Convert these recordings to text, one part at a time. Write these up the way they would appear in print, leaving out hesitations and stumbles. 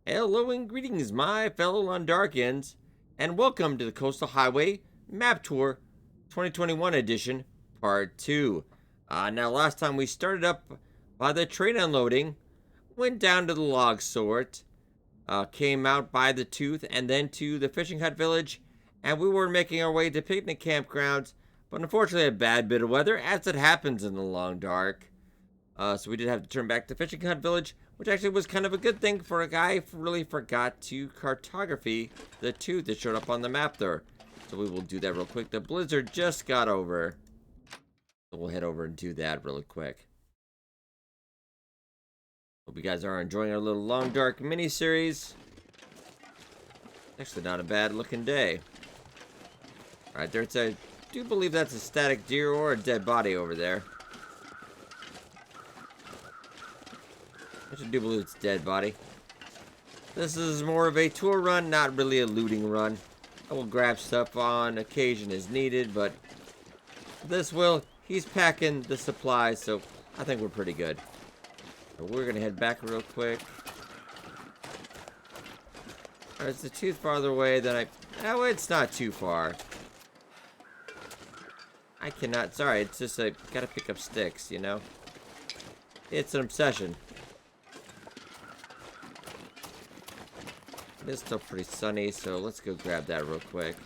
Hello and greetings, my fellow Londarkians, and welcome to the Coastal Highway Map Tour 2021 edition, Part 2. Now, last time we started up by the train unloading, went down to the log sort, came out by the Tooth, and then to the fishing hut village, and we were making our way to picnic campgrounds, but unfortunately a bad bit of weather, as it happens in the long dark. So we did have to turn back to fishing hut village, which actually was kind of a good thing for a guy who really forgot to cartography the Tooth that showed up on the map there. So we will do that real quick. The blizzard just got over, so we'll head over and do that really quick. Hope you guys are enjoying our little long dark mini series. Actually, not a bad looking day. All right, there's a. I do believe that's a static deer or a dead body over there. I do believe it's a dead body. This is more of a tour run, not really a looting run. I will grab stuff on occasion as needed, but he's packing the supplies, so I think we're pretty good. So we're going to head back real quick. Alright, it's the Tooth farther away than oh, it's not too far. I cannot, sorry, it's just gotta pick up sticks, you know? It's an obsession. It's still pretty sunny, so let's go grab that real quick.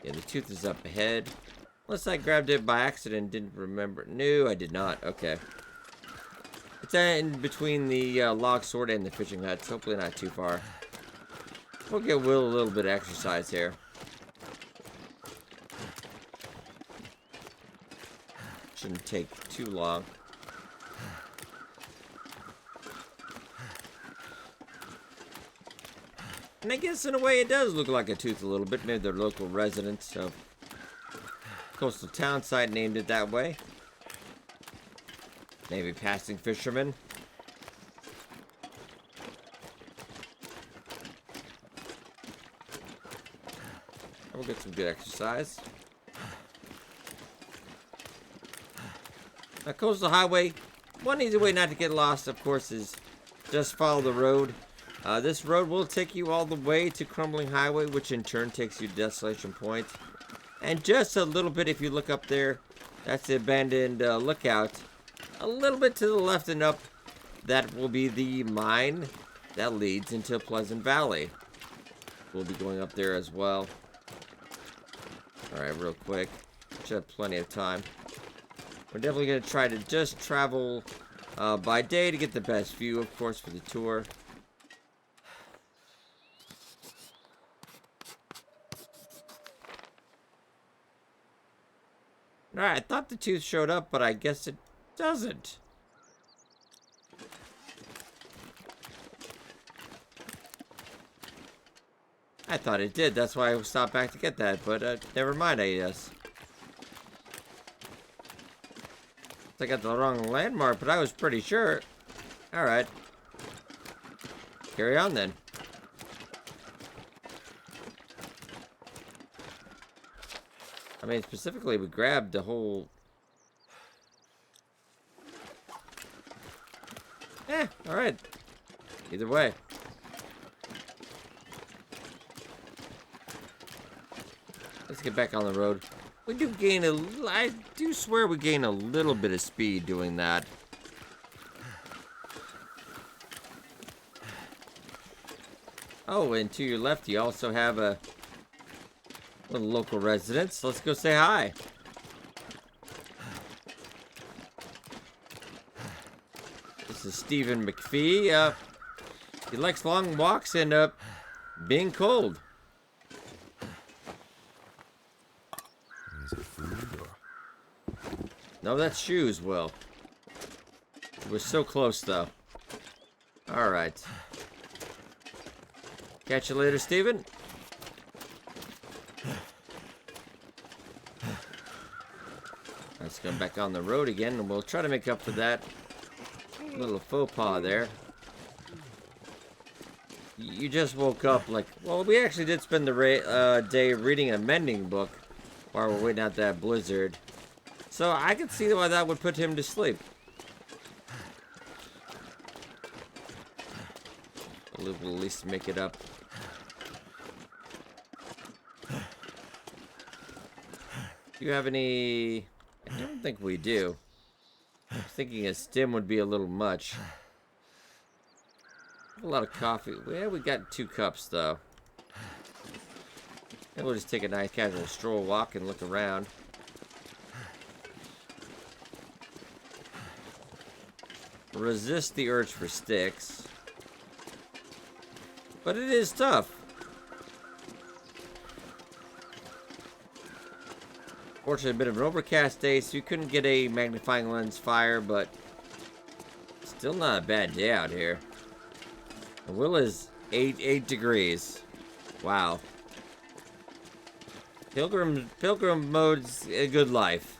Yeah, the Tooth is up ahead. Unless I grabbed it by accident, didn't remember. No, I did not. Okay. It's in between the log sort and the fishing huts. Hopefully not too far. We'll get Will a little bit of exercise here. Shouldn't take too long. And I guess in a way it does look like a Tooth a little bit. Maybe they're local residents, so coastal town site named it that way. Maybe passing fishermen. We'll get some good exercise. Now, coastal highway, one easy way not to get lost, of course, is just follow the road. This road will take you all the way to Crumbling Highway, which in turn takes you to Desolation Point. And just a little bit, if you look up there, that's the abandoned lookout. A little bit to the left and up, that will be the mine that leads into Pleasant Valley. We'll be going up there as well. Alright, real quick. Should have plenty of time. We're definitely going to try to just travel by day to get the best view, of course, for the tour. Alright, I thought the Tooth showed up, but I guess it doesn't. I thought it did, that's why I stopped back to get that, but never mind, I guess. I got the wrong landmark, but I was pretty sure. Alright. Carry on then. I mean, specifically, we grabbed the whole... alright. Either way. Let's get back on the road. We do gain I do swear we gain a little bit of speed doing that. Oh, and to your left, you also have a... little local residents. Let's go say hi. This is Stephen McPhee. He likes long walks and being cold. Is it food or? No, that's shoes, Will. We're so close, though. All right. Catch you later, Stephen. Let's go back on the road again, and we'll try to make up for that little faux pas there. You just woke up like... Well, we actually did spend the day reading a mending book while we're waiting out that blizzard. So I can see why that would put him to sleep. Hopefully we'll at least make it up. Do you have any... I don't think we do. I'm thinking a stem would be a little much. A lot of coffee. Well, we got 2 cups, though. And we'll just take a nice casual stroll walk and look around. Resist the urge for sticks. But it is tough. Fortunately, a bit of an overcast day, so you couldn't get a magnifying lens fire, but still not a bad day out here. The will is 8 degrees. Wow. Pilgrim mode's a good life.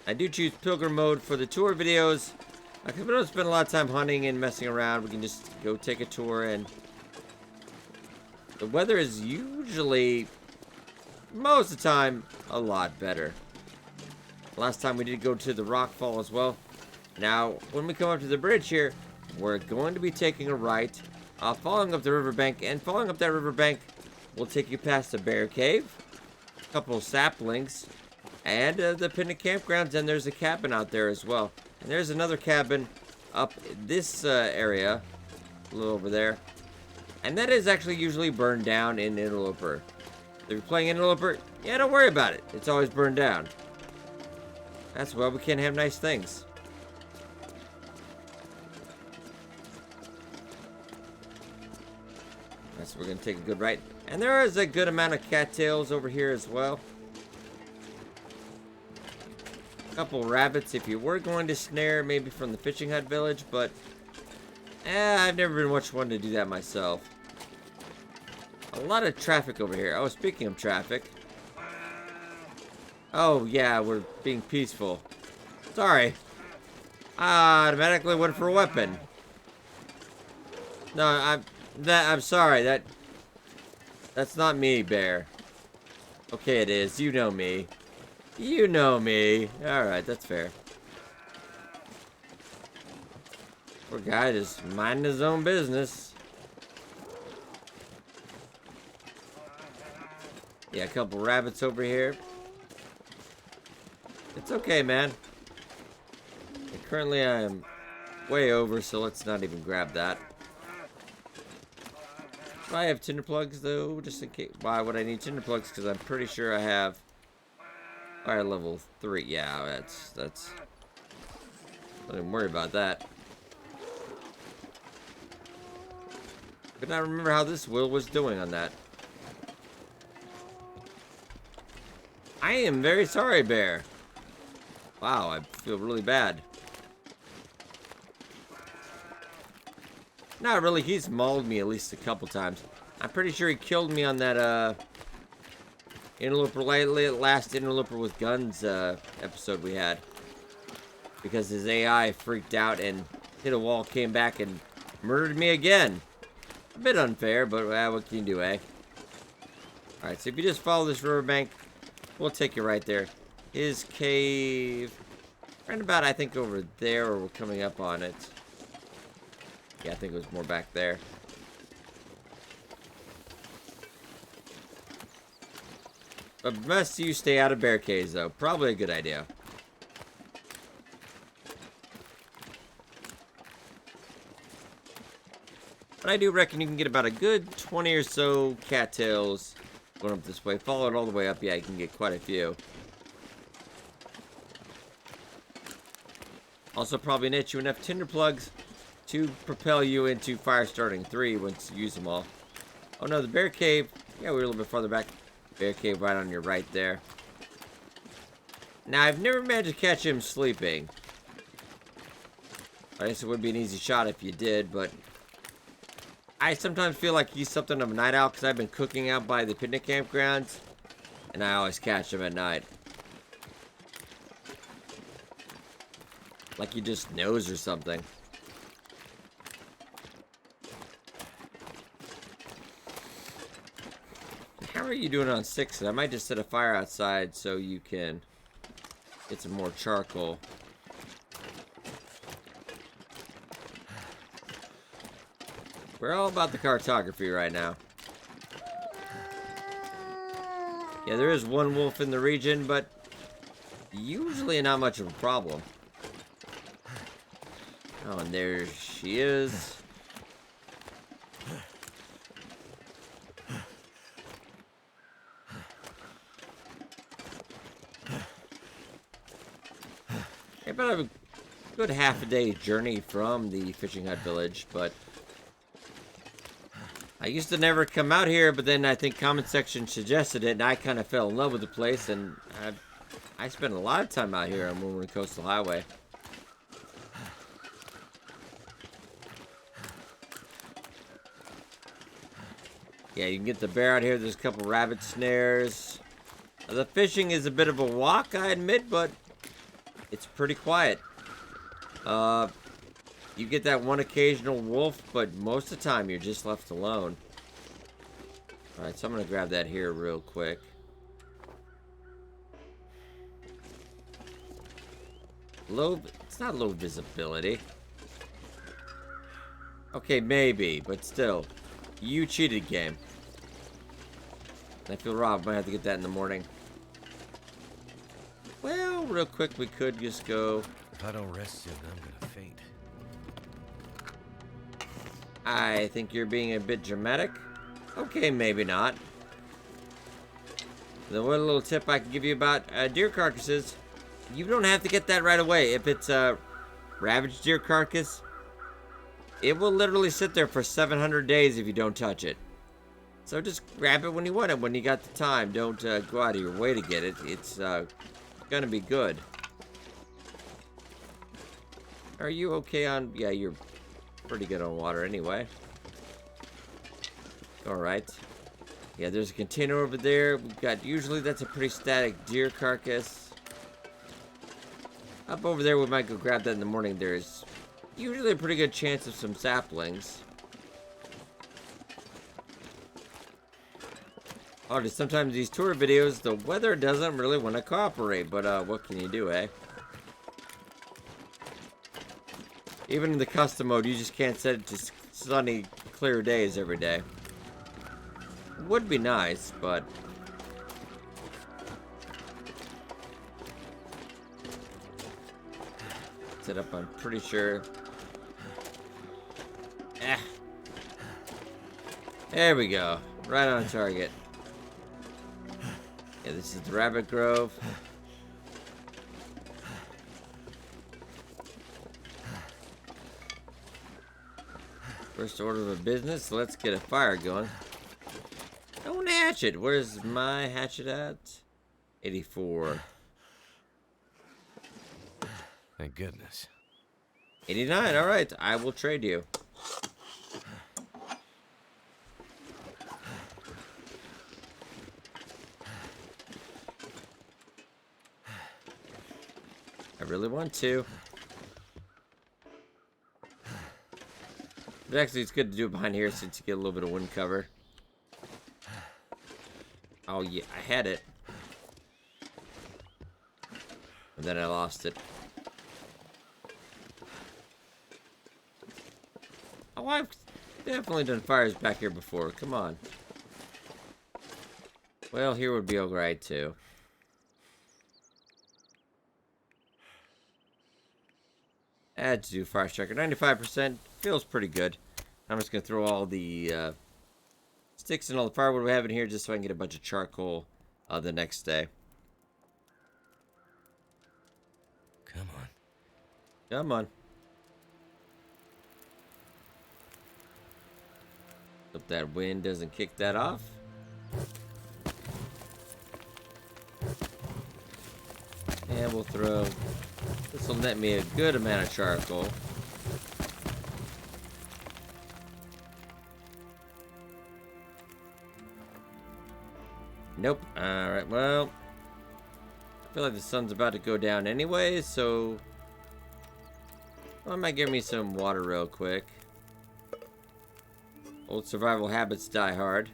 I do choose pilgrim mode for the tour videos. Because we don't spend a lot of time hunting and messing around. We can just go take a tour, and the weather is usually, most of the time, a lot better. Last time we did go to the rock fall as well. Now, when we come up to the bridge here, we're going to be taking a right, following up the riverbank, and following up that riverbank will take you past the bear cave, a couple of saplings, and the picnic campgrounds, and there's a cabin out there as well. And there's another cabin up this area, a little over there, and that is actually usually burned down in Interloper. If you're playing Interloper, yeah, don't worry about it. It's always burned down. That's why we can't have nice things. So we're going to take a good right. And there is a good amount of cattails over here as well. A couple rabbits if you were going to snare, maybe from the fishing hut village, but I've never been much one to do that myself. A lot of traffic over here. Oh, speaking of traffic. Oh, yeah, we're being peaceful. Sorry. I automatically went for a weapon. No, I'm sorry. That's not me, Bear. Okay, it is. You know me. You know me. Alright, that's fair. Poor guy just minding his own business. Yeah, a couple rabbits over here. It's okay, man. And currently I am way over, so let's not even grab that. Do I have tinder plugs, though? Just in case. Why would I need tinder plugs? Because I'm pretty sure I have fire level 3. Yeah, that's... Don't even worry about that. Could not remember how this Will was doing on that. I am very sorry, Bear. Wow, I feel really bad. Not really, he's mauled me at least a couple times. I'm pretty sure he killed me on that, Interloper, last Interloper with Guns, episode we had. Because his AI freaked out and hit a wall, came back, and murdered me again. A bit unfair, but what can you do, eh? Alright, so if you just follow this riverbank, we'll take you right there. His cave, right about, I think, over there, or we're coming up on it. Yeah, I think it was more back there. But best you stay out of bear caves, though. Probably a good idea. But I do reckon you can get about a good 20 or so cattails going up this way. Follow it all the way up. Yeah, you can get quite a few. Also, probably net you enough tinder plugs to propel you into fire starting 3 once you use them all. Oh no, the bear cave. Yeah, we were a little bit farther back. Bear cave right on your right there. Now, I've never managed to catch him sleeping. I guess it would be an easy shot if you did, but I sometimes feel like he's something of a night owl because I've been cooking out by the picnic campgrounds, and I always catch him at night. Like he just knows or something. How are you doing on 6? I might just set a fire outside so you can get some more charcoal. We're all about the cartography right now. Yeah, there is one wolf in the region, but usually not much of a problem. Oh, and there she is. About a good half a day journey from the fishing hut village, but I used to never come out here, but then I think comment section suggested it, and I kind of fell in love with the place, and I spent a lot of time out here on Moon Coastal Highway. Yeah, you can get the bear out here. There's a couple rabbit snares. The fishing is a bit of a walk, I admit, but it's pretty quiet. You get that one occasional wolf, but most of the time you're just left alone. Alright, so I'm gonna grab that here real quick. It's not low visibility. Okay, maybe, but still. You cheated, game. I feel robbed. Might have to get that in the morning. Well, real quick, we could just go. If I don't rest soon, I'm gonna faint. I think you're being a bit dramatic. Okay, maybe not. The one little tip I can give you about deer carcasses, you don't have to get that right away. If it's a ravaged deer carcass, it will literally sit there for 700 days if you don't touch it. So just grab it when you want it, when you got the time. Don't go out of your way to get it. It's gonna be good. Are you okay on... Yeah, you're pretty good on water anyway. Alright. Yeah, there's a container over there. We've got... Usually that's a pretty static deer carcass. Up over there, we might go grab that in the morning. There's usually a pretty good chance of some saplings. Oh, sometimes these tour videos, the weather doesn't really want to cooperate, but what can you do, eh? Even in the custom mode, you just can't set it to sunny, clear days every day. Would be nice, but... Set up, I'm pretty sure... There we go. Right on target. Yeah, this is the Rabbit Grove. First order of business, let's get a fire going. Don't hatchet. Where's my hatchet at? 84. Thank goodness. 89, alright. I will trade you. I really want to. But actually, it's good to do it behind here since you get a little bit of wind cover. Oh, yeah, I had it. And then I lost it. Oh, I've definitely done fires back here before. Come on. Well, here would be alright, too. Add to do fire striker. 95% feels pretty good. I'm just going to throw all the sticks and all the firewood we have in here just so I can get a bunch of charcoal the next day. Come on. Come on. Hope that wind doesn't kick that off. And we'll throw... This will net me a good amount of charcoal. Nope. Alright, well... I feel like the sun's about to go down anyway, so... Well, it might give me some water real quick. Old survival habits die hard.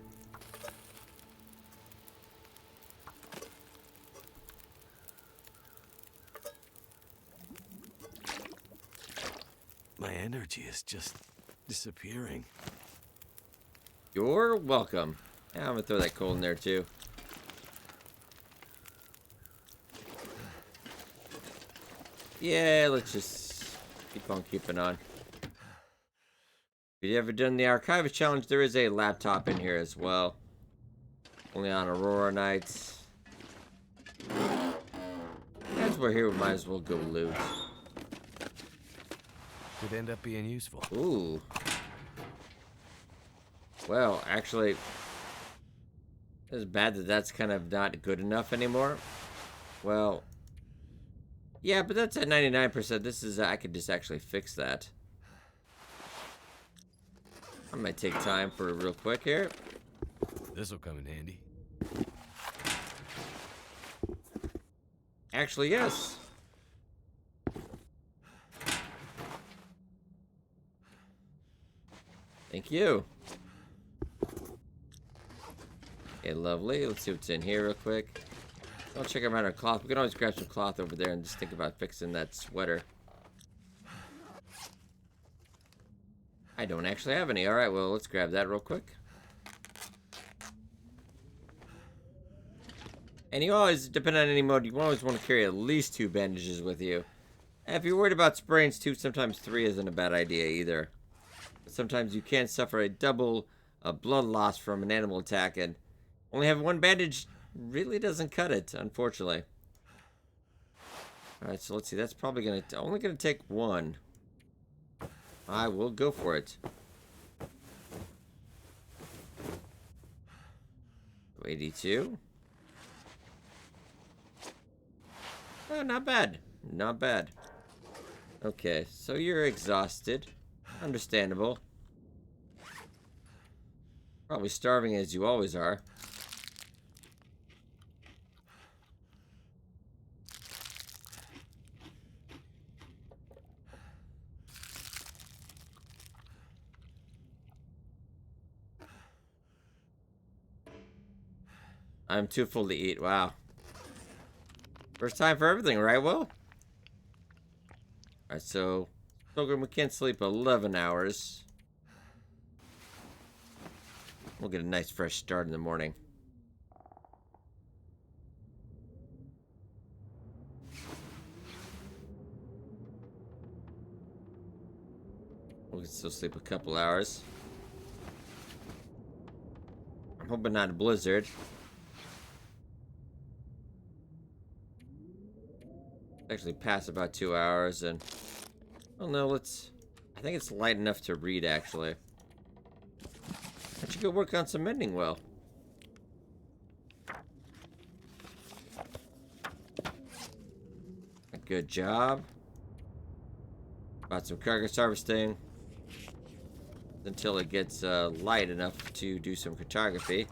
My energy is just disappearing. You're welcome. Yeah, I'm gonna throw that coal in there too. Yeah, let's just keep on keeping on. If you've ever done the Archivist Challenge, there is a laptop in here as well. Only on Aurora nights. That's where here we might as well go loot. Could end up being useful. Ooh. Well, actually, it's bad that that's kind of not good enough anymore. Well, yeah, but that's at 99%. This is, I could just actually fix that. I might take time for it real quick here. This'll come in handy. Actually, yes. Thank you. Okay, lovely. Let's see what's in here real quick. I'll check out our cloth. We can always grab some cloth over there and just think about fixing that sweater. I don't actually have any. Alright, well, let's grab that real quick. And you always, depending on any mode, you always want to carry at least 2 bandages with you. And if you're worried about sprains, 2, sometimes 3 isn't a bad idea either. But sometimes you can suffer a double blood loss from an animal attack, and only having 1 bandage really doesn't cut it, unfortunately. Alright, so let's see. That's probably only gonna take 1. I will go for it. 82. Oh, not bad. Not bad. Okay, so you're exhausted. Understandable. Probably starving as you always are. I'm too full to eat. Wow. First time for everything, right, Will? Alright, so Pilgrim, we can't sleep 11 hours. We'll get a nice fresh start in the morning. We can still sleep a couple hours. I'm hoping not a blizzard. Actually past about 2 hours, and well, no, I think it's light enough to read, actually. I should go work on some mending well. Good job. About some carcass harvesting until it gets light enough to do some cartography.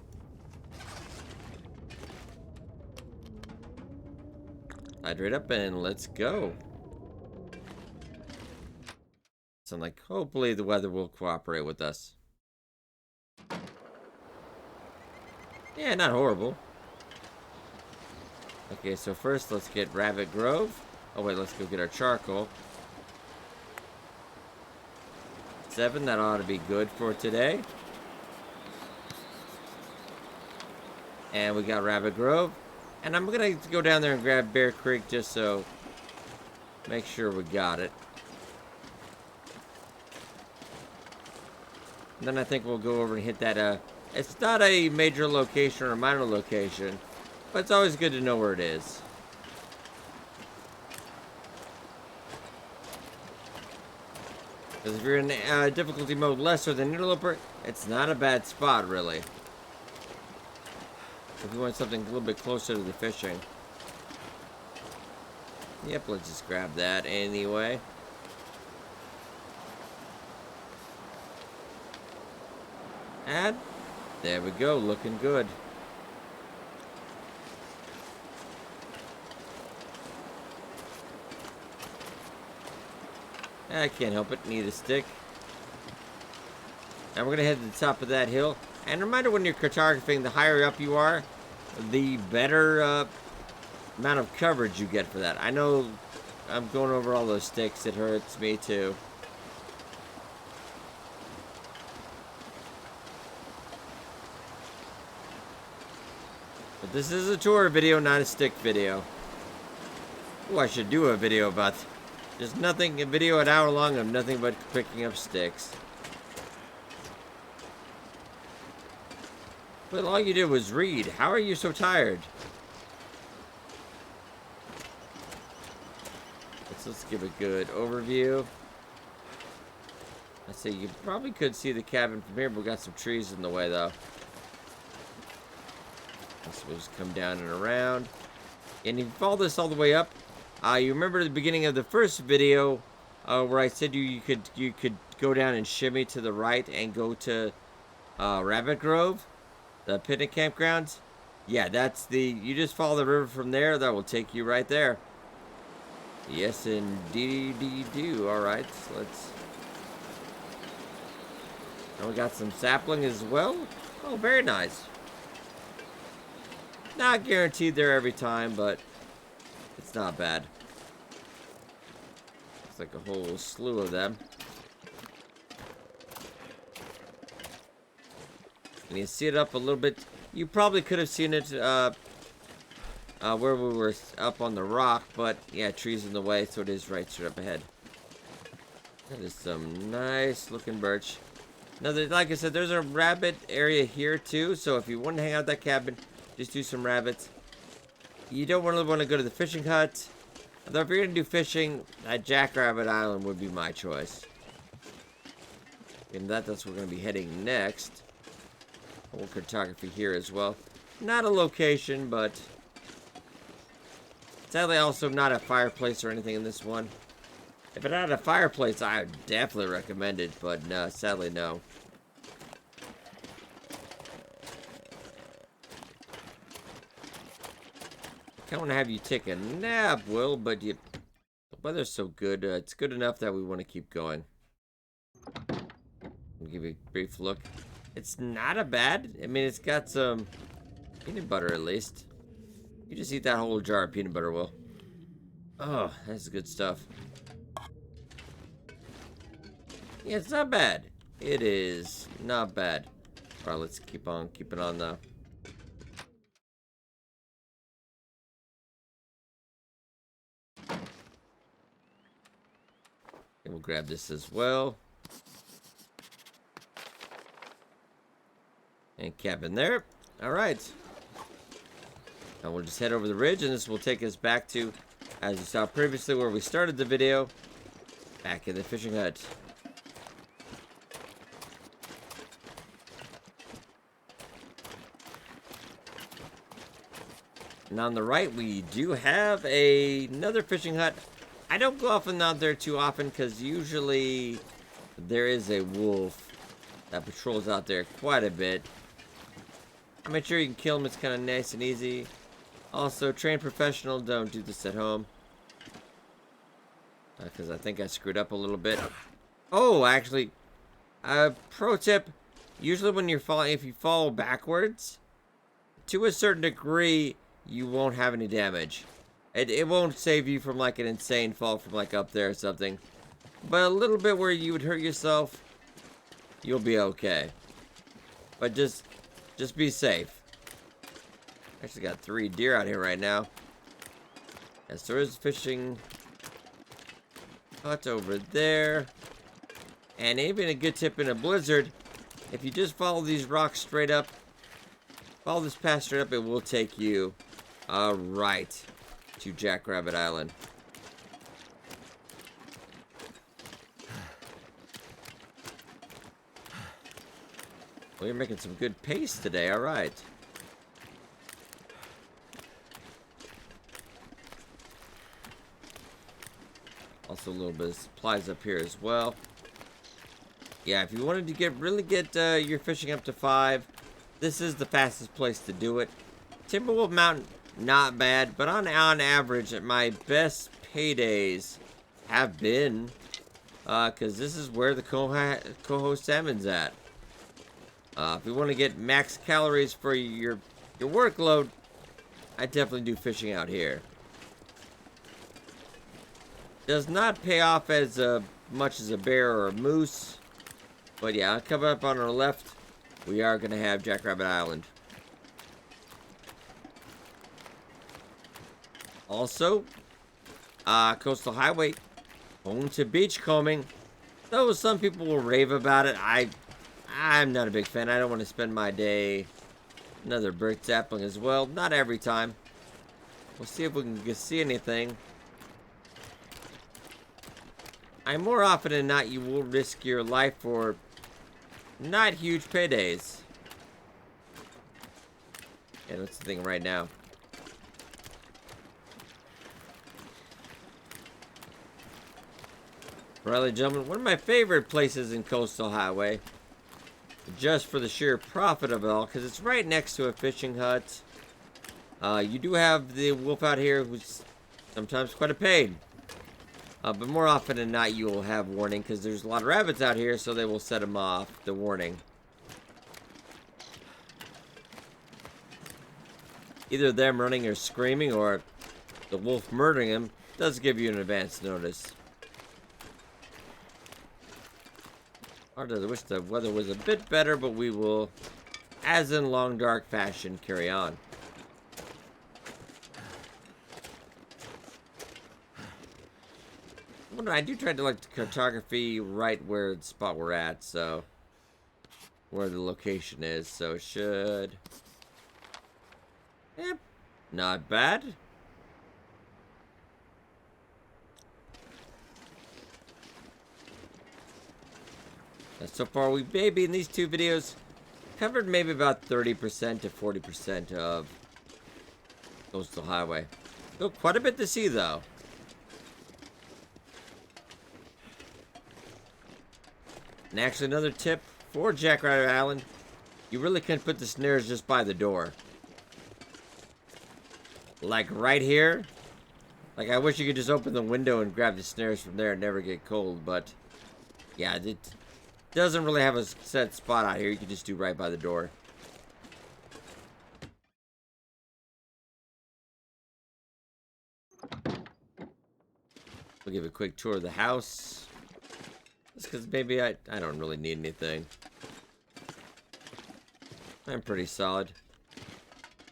Hydrate up and let's go. Sound like hopefully the weather will cooperate with us. Yeah, not horrible. Okay, so first let's get Rabbit Grove. Oh wait, let's go get our charcoal. 7, that ought to be good for today. And we got Rabbit Grove. And I'm gonna go down there and grab Bear Creek just so make sure we got it. And then I think we'll go over and hit that it's not a major location or a minor location, but it's always good to know where it is. Because if you're in difficulty mode lesser than Interloper, it's not a bad spot, really. If you want something a little bit closer to the fishing. Yep, let's just grab that anyway. And there we go, looking good. I can't help it, need a stick. And we're gonna head to the top of that hill. And reminder, when you're cartographing, the higher up you are, the better amount of coverage you get for that. I know I'm going over all those sticks. It hurts me too. But this is a tour video, not a stick video. Oh, I should do a video about... There's nothing, a video an hour long of nothing but picking up sticks. But all you did was read. How are you so tired? Let's give a good overview. I say you probably could see the cabin from here, but we got some trees in the way though. So we'll just come down and around. And if you follow this all the way up, you remember the beginning of the first video where I said you could go down and shimmy to the right and go to Rabbit Grove, the picnic campgrounds? Yeah, that's the, you just follow the river from there, that will take you right there. Yes, indeed do. Alright, so let's... And we got some sapling as well. Oh, very nice. Not guaranteed there every time, but it's not bad. It's like a whole slew of them. And you see it up a little bit. You probably could have seen it where we were up on the rock, but yeah, trees in the way, so it is right straight up ahead. That is some nice looking birch. Now, like I said, there's a rabbit area here too, so if you want to hang out at that cabin, just do some rabbits. You don't really want to go to the fishing hut. Although if you're going to do fishing, at Jackrabbit Island would be my choice. And that's where we're going to be heading next. A little cartography here as well. Not a location, but... Sadly, also not a fireplace or anything in this one. If it had a fireplace, I would definitely recommend it, but no, sadly, no. I want to have you take a nap, Will, but the weather's so good. It's good enough that we want to keep going. I'll give you a brief look. It's not a bad. I mean, it's got some peanut butter at least. You just eat that whole jar of peanut butter, Will. Oh, that's good stuff. Yeah, it's not bad. It is not bad. Alright, let's keep on keeping on though. And we'll grab this as well. And cabin there. Alright. Now we'll just head over the ridge, and this will take us back to, as you saw previously, where we started the video. Back in the fishing hut. And on the right, we do have another fishing hut. I don't go off and out there too often because usually there is a wolf that patrols out there quite a bit. I'm sure you can kill him. It's kind of nice and easy. Also, trained professional, don't do this at home. Because I think I screwed up a little bit. Oh, actually, pro tip, usually when you're falling, if you fall backwards, to a certain degree, you won't have any damage. It won't save you from like an insane fall from like up there or something. But a little bit where you would hurt yourself, you'll be okay. But just be safe. Actually got 3 deer out here right now. Yes, there is fishing hut over there. And even a good tip in a blizzard, if you just follow these rocks straight up, follow this path straight up, it will take you right to Jackrabbit Island. Well, you're making some good pace today, alright. Also a little bit of supplies up here as well. Yeah, if you wanted to really get your fishing up to 5, this is the fastest place to do it. Timberwolf Mountain, not bad, but on average, my best paydays have been, because this is where the coho salmon's at. If you want to get max calories for your workload, I definitely do fishing out here. Does not pay off as much as a bear or a moose, but yeah, coming up on our left, we are going to have Jackrabbit Island. Also, Coastal Highway, home to beachcombing. Though some people will rave about it, I'm not a big fan. I don't want to spend my day another bird sapling as well. Not every time. We'll see if we can see anything. More often than not, you will risk your life for not huge paydays. Yeah, that's the thing right now. Riley, gentlemen, one of my favorite places in Coastal Highway, just for the sheer profit of it all, because it's right next to a fishing hut. You do have the wolf out here who's sometimes quite a pain. But more often than not, you will have warning, because there's a lot of rabbits out here, so they will set them off, the warning. Either them running or screaming, or the wolf murdering him, does give you an advance notice. I wish the weather was a bit better, but we will, as in long dark fashion, carry on. I do try to like the cartography right where the spot we're at, so where the location is, so it should. Yep, not bad. So far, we've maybe in these two videos covered maybe about 30% to 40% of Coastal Highway. Still quite a bit to see, though. And actually, another tip for Jackrabbit Island: you really can put the snares just by the door. Like right here. Like, I wish you could just open the window and grab the snares from there and never get cold, but yeah, it doesn't really have a set spot out here. You can just do right by the door. We'll give a quick tour of the house. Just because maybe I don't really need anything. I'm pretty solid.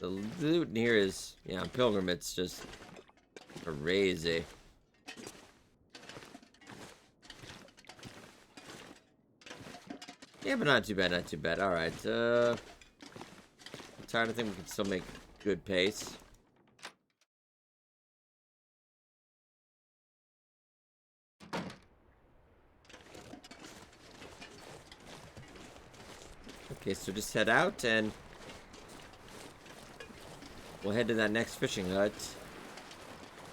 The loot in here is, yeah, Pilgrim, it's just crazy. Yeah, but not too bad, not too bad. Alright, I'm tired. I think we can still make good pace. Okay, so just head out and we'll head to that next fishing hut.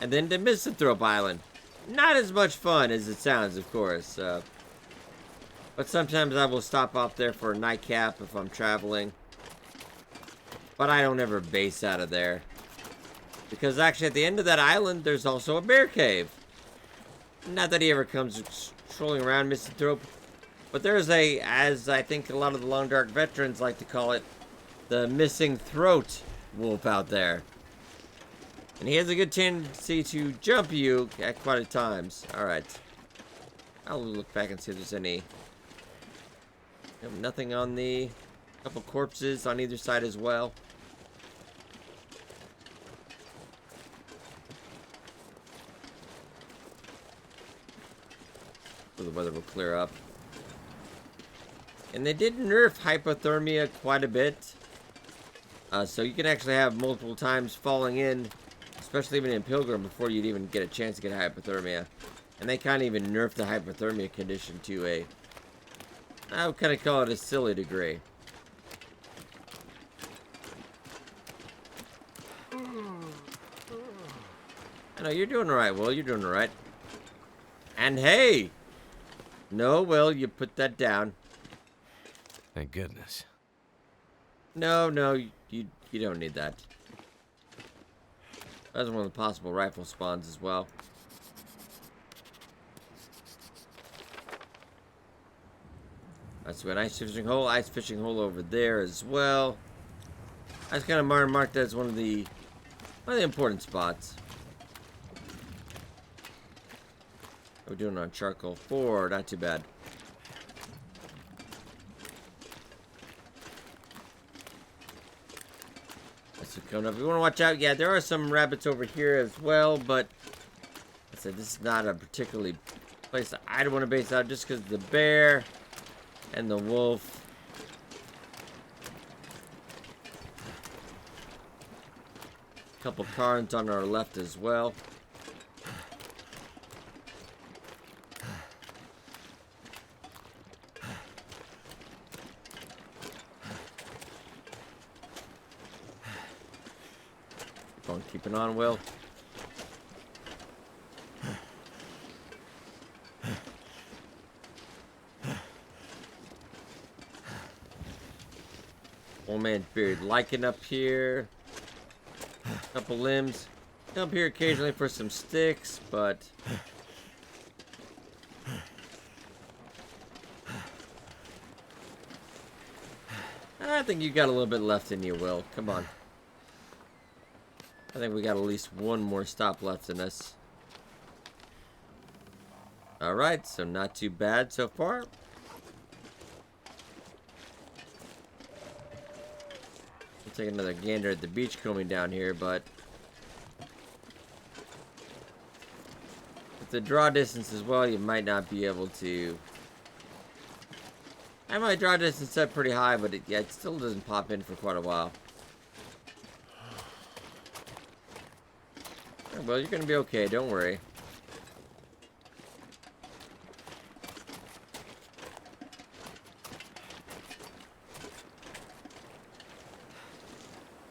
And then to Misanthrope Island. Not as much fun as it sounds, of course. But sometimes I will stop off there for a nightcap if I'm traveling. But I don't ever base out of there. Because actually at the end of that island, there's also a bear cave. Not that he ever comes strolling around Misanthrope. But there's a, as I think a lot of the Long Dark veterans like to call it, the missing throat wolf out there. And he has a good tendency to jump you at quite a times. Alright. I'll look back and see if there's any. Nothing on the couple corpses on either side as well. So the weather will clear up. And they did nerf hypothermia quite a bit. So you can actually have multiple times falling in, especially even in Pilgrim, before you'd even get a chance to get hypothermia. And they kind of even nerfed the hypothermia condition to a, I would kind of call it a silly degree. I know, you're doing alright, Will. You're doing alright. And hey! No, Will, you put that down. Thank goodness. No, you don't need that. That's one of the possible rifle spawns as well. That's an ice fishing hole over there as well. I just kind of marked that as one of the important spots. How are we doing on charcoal? 4, not too bad. So coming up, you want to watch out. Yeah, there are some rabbits over here as well, but I said this is not a particularly place that I'd want to base out just because the bear and the wolf. A couple cairns on our left as well. Keeping on, Will. Old man's beard lichen up here. Couple limbs. Come up here occasionally for some sticks, but I think you got a little bit left in you, Will. Come on. I think we got at least one more stop left in us. Alright, so not too bad so far. We'll take another gander at the beachcombing down here, but with the draw distance as well, you might not be able to. I have my draw distance set pretty high, but it still doesn't pop in for quite a while. Well, you're gonna be okay, don't worry.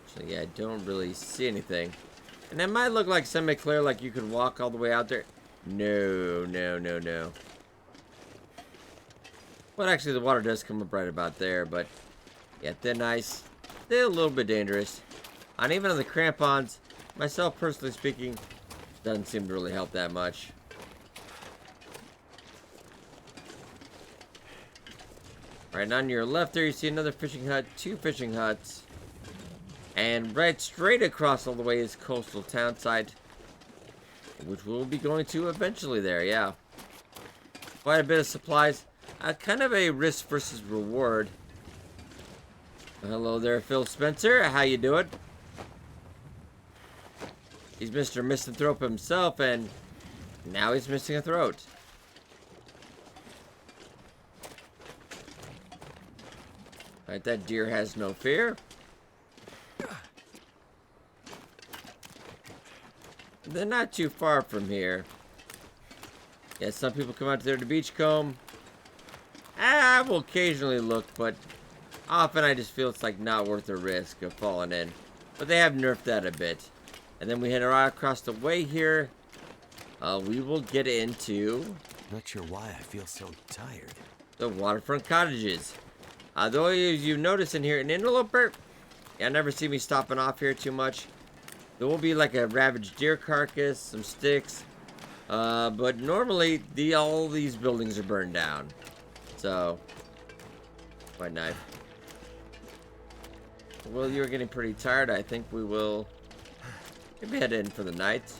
So yeah, I don't really see anything. And that might look like semi-clear, like you could walk all the way out there. No, no, no, no. Well, actually, the water does come up right about there, but yeah, thin ice, still a little bit dangerous. And even on the crampons, myself, personally speaking, doesn't seem to really help that much. Right on your left there, you see another fishing hut, two fishing huts. And right straight across all the way is coastal townside, which we'll be going to eventually there, yeah. Quite a bit of supplies. Kind of a risk versus reward. Hello there, Phil Spencer. How you doing? He's Mr. Misanthrope himself, and now he's missing a throat. Alright, that deer has no fear. They're not too far from here. Yeah, some people come out there to beachcomb. I will occasionally look, but often I just feel it's like not worth the risk of falling in. But they have nerfed that a bit. And then we head right across the way here. We will get into... Not sure why I feel so tired. The Waterfront Cottages. Though as you notice in here, an interloper, I never see me stopping off here too much. There will be like a ravaged deer carcass, some sticks. But normally, all these buildings are burned down. So, quite nice. Well, you're getting pretty tired. I think we will maybe head in for the night.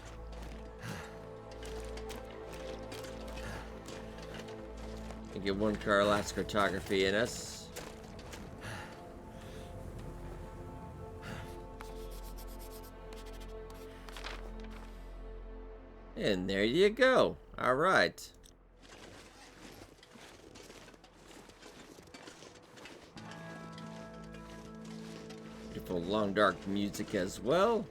And get one car last cartography in us. And there you go. All right. Beautiful long dark music as well.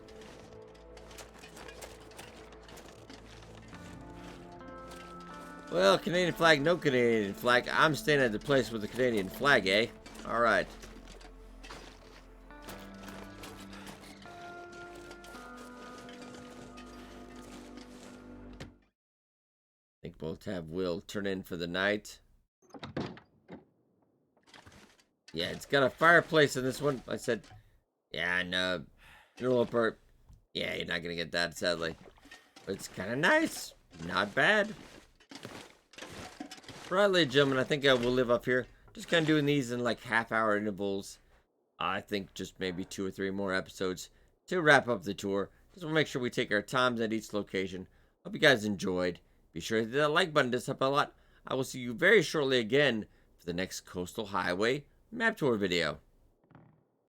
Well, Canadian flag, no Canadian flag. I'm staying at the place with the Canadian flag, eh? All right. I think we'll have Will turn in for the night. Yeah, it's got a fireplace in this one. I said, yeah, no, interloper. Yeah, you're not gonna get that, sadly. But it's kind of nice. Not bad. Right, ladies and gentlemen, I think I will live up here. Just kind of doing these in like half-hour intervals. I think just maybe 2 or 3 more episodes to wrap up the tour. Just want to make sure we take our times at each location. Hope you guys enjoyed. Be sure to hit that like button. Does help a lot. I will see you very shortly again for the next Coastal Highway map tour video.